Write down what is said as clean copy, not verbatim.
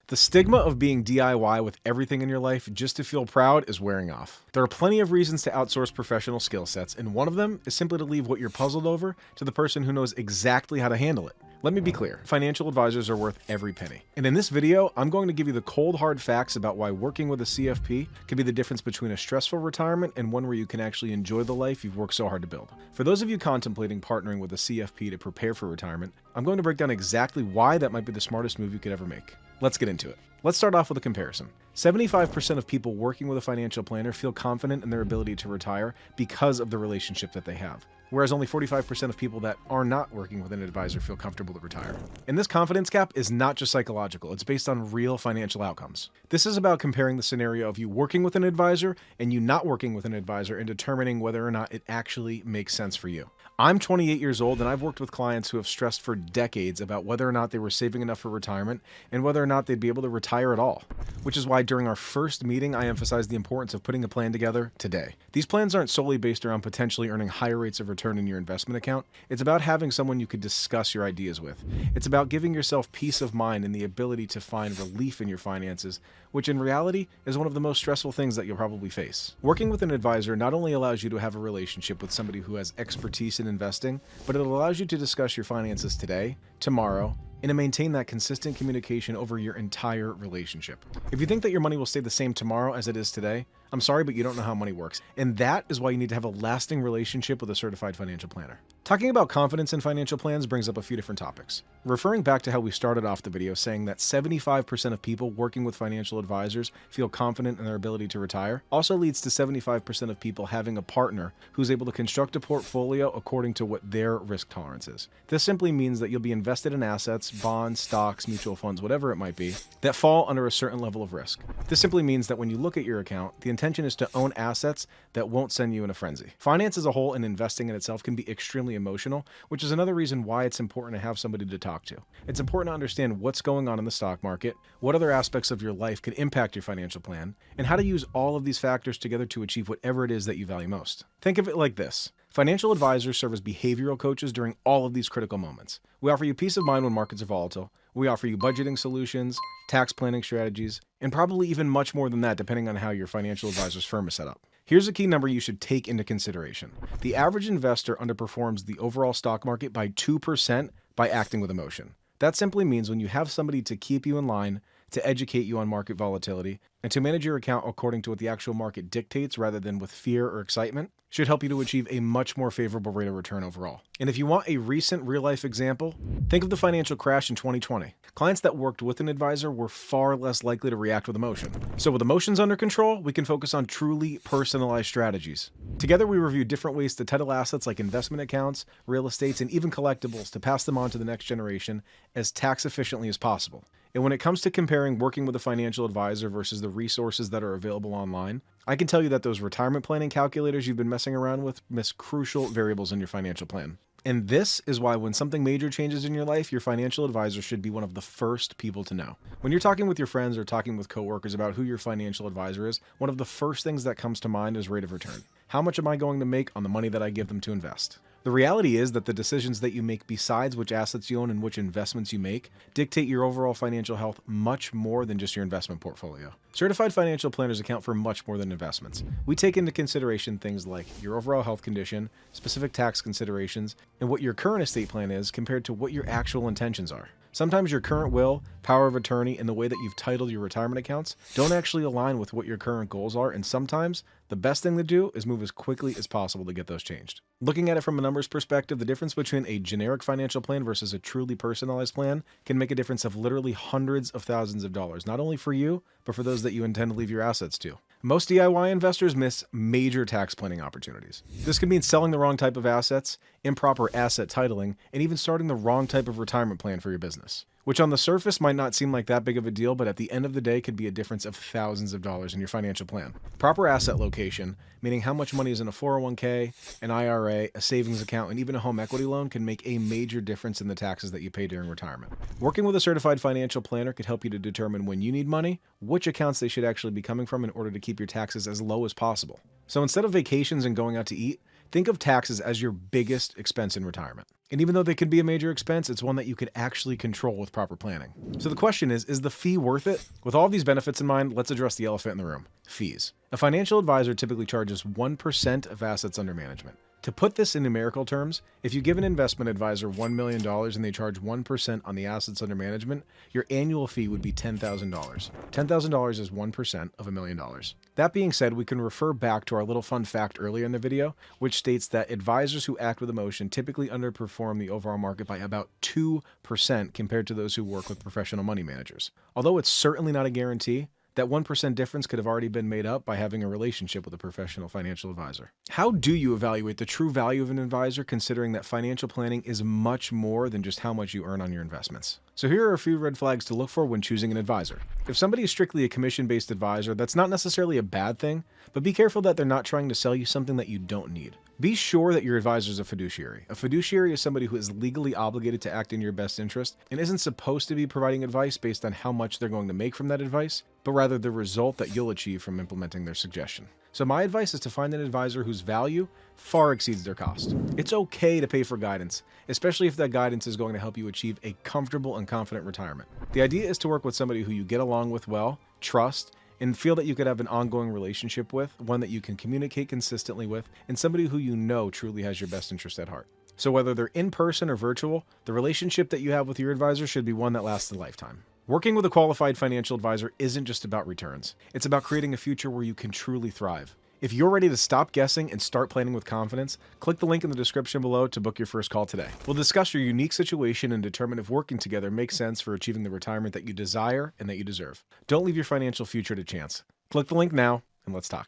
The stigma of being DIY with everything in your life just to feel proud is wearing off. There are plenty of reasons to outsource professional skill sets, and one of them is simply to leave what you're puzzled over to the person who knows exactly how to handle it. Let me be clear, financial advisors are worth every penny. And in this video, I'm going to give you the cold hard facts about why working with a CFP can be the difference between a stressful retirement and one where you can actually enjoy the life you've worked so hard to build. For those of you contemplating partnering with a CFP to prepare for retirement, I'm going to break down exactly why that might be the smartest move you could ever make. Let's get into it. Let's start off with a comparison. 75% of people working with a financial planner feel confident in their ability to retire because of the relationship that they have, whereas only 45% of people that are not working with an advisor feel comfortable to retire. And this confidence gap is not just psychological, it's based on real financial outcomes. This is about comparing the scenario of you working with an advisor and you not working with an advisor and determining whether or not it actually makes sense for you. I'm 28 years old and I've worked with clients who have stressed for decades about whether or not they were saving enough for retirement and whether or not they'd be able to retire at all. Which is why during our first meeting, I emphasized the importance of putting a plan together today. These plans aren't solely based around potentially earning higher rates of return in your investment account. It's about having someone you could discuss your ideas with. It's about giving yourself peace of mind and the ability to find relief in your finances, which in reality is one of the most stressful things that you'll probably face. Working with an advisor not only allows you to have a relationship with somebody who has expertise in investing, but it allows you to discuss your finances today, tomorrow, and to maintain that consistent communication over your entire relationship. If you think that your money will stay the same tomorrow as it is today, I'm sorry, but you don't know how money works. And that is why you need to have a lasting relationship with a certified financial planner. Talking about confidence in financial plans brings up a few different topics. Referring back to how we started off the video saying that 75% of people working with financial advisors feel confident in their ability to retire also leads to 75% of people having a partner who's able to construct a portfolio according to what their risk tolerance is. This simply means that you'll be invested in assets, bonds, stocks, mutual funds, whatever it might be, that fall under a certain level of risk. This simply means that when you look at your account, the intention is to own assets that won't send you in a frenzy. Finance as a whole and investing in itself can be extremely emotional, which is another reason why it's important to have somebody to talk to. It's important to understand what's going on in the stock market, what other aspects of your life could impact your financial plan, and how to use all of these factors together to achieve whatever it is that you value most. Think of it like this. Financial advisors serve as behavioral coaches during all of these critical moments. We offer you peace of mind when markets are volatile. We offer you budgeting solutions, tax planning strategies, and probably even much more than that depending on how your financial advisor's firm is set up. Here's a key number you should take into consideration. The average investor underperforms the overall stock market by 2% by acting with emotion. That simply means when you have somebody to keep you in line, to educate you on market volatility, and to manage your account according to what the actual market dictates rather than with fear or excitement, should help you to achieve a much more favorable rate of return overall. And if you want a recent real-life example, think of the financial crash in 2020. Clients that worked with an advisor were far less likely to react with emotion. So with emotions under control, we can focus on truly personalized strategies. Together, we review different ways to title assets like investment accounts, real estates, and even collectibles to pass them on to the next generation as tax efficiently as possible. And when it comes to comparing working with a financial advisor versus the resources that are available online, I can tell you that those retirement planning calculators you've been messing around with miss crucial variables in your financial plan. And this is why when something major changes in your life, your financial advisor should be one of the first people to know. When you're talking with your friends or talking with coworkers about who your financial advisor is, one of the first things that comes to mind is rate of return. How much am I going to make on the money that I give them to invest? The reality is that the decisions that you make besides which assets you own and which investments you make dictate your overall financial health much more than just your investment portfolio. Certified financial planners account for much more than investments. We take into consideration things like your overall health condition, specific tax considerations, and what your current estate plan is compared to what your actual intentions are. Sometimes your current will, power of attorney, and the way that you've titled your retirement accounts don't actually align with what your current goals are, and sometimes the best thing to do is move as quickly as possible to get those changed. Looking at it from a numbers perspective, the difference between a generic financial plan versus a truly personalized plan can make a difference of literally hundreds of thousands of dollars, not only for you, but for those that you intend to leave your assets to. Most DIY investors miss major tax planning opportunities. This could mean selling the wrong type of assets, improper asset titling, and even starting the wrong type of retirement plan for your business. Which on the surface might not seem like that big of a deal, but at the end of the day could be a difference of thousands of dollars in your financial plan. Proper asset location, meaning how much money is in a 401k, an IRA, a savings account, and even a home equity loan can make a major difference in the taxes that you pay during retirement. Working with a certified financial planner could help you to determine when you need money, which accounts they should actually be coming from in order to keep your taxes as low as possible. So instead of vacations and going out to eat, Think of taxes as your biggest expense in retirement. And even though they can be a major expense, it's one that you could actually control with proper planning. So the question is the fee worth it? With all these benefits in mind, let's address the elephant in the room: fees. A financial advisor typically charges 1% of assets under management. To put this in numerical terms, if you give an investment advisor $1 million and they charge 1% on the assets under management, your annual fee would be $10,000. $10,000 is 1% of $1 million. That being said, we can refer back to our little fun fact earlier in the video, which states that advisors who act with emotion typically underperform the overall market by about 2% compared to those who work with professional money managers. Although it's certainly not a guarantee, that 1% difference could have already been made up by having a relationship with a professional financial advisor. How do you evaluate the true value of an advisor, considering that financial planning is much more than just how much you earn on your investments? So here are a few red flags to look for when choosing an advisor. If somebody is strictly a commission-based advisor, that's not necessarily a bad thing, but be careful that they're not trying to sell you something that you don't need. Be sure that your advisor is a fiduciary. A fiduciary is somebody who is legally obligated to act in your best interest and isn't supposed to be providing advice based on how much they're going to make from that advice, but rather the result that you'll achieve from implementing their suggestion. So my advice is to find an advisor whose value far exceeds their cost. It's okay to pay for guidance, especially if that guidance is going to help you achieve a comfortable and confident retirement. The idea is to work with somebody who you get along with well, trust, and feel that you could have an ongoing relationship with, one that you can communicate consistently with, and somebody who you know truly has your best interest at heart. So whether they're in person or virtual, the relationship that you have with your advisor should be one that lasts a lifetime. Working with a qualified financial advisor isn't just about returns. It's about creating a future where you can truly thrive. If you're ready to stop guessing and start planning with confidence, click the link in the description below to book your first call today. We'll discuss your unique situation and determine if working together makes sense for achieving the retirement that you desire and that you deserve. Don't leave your financial future to chance. Click the link now and let's talk.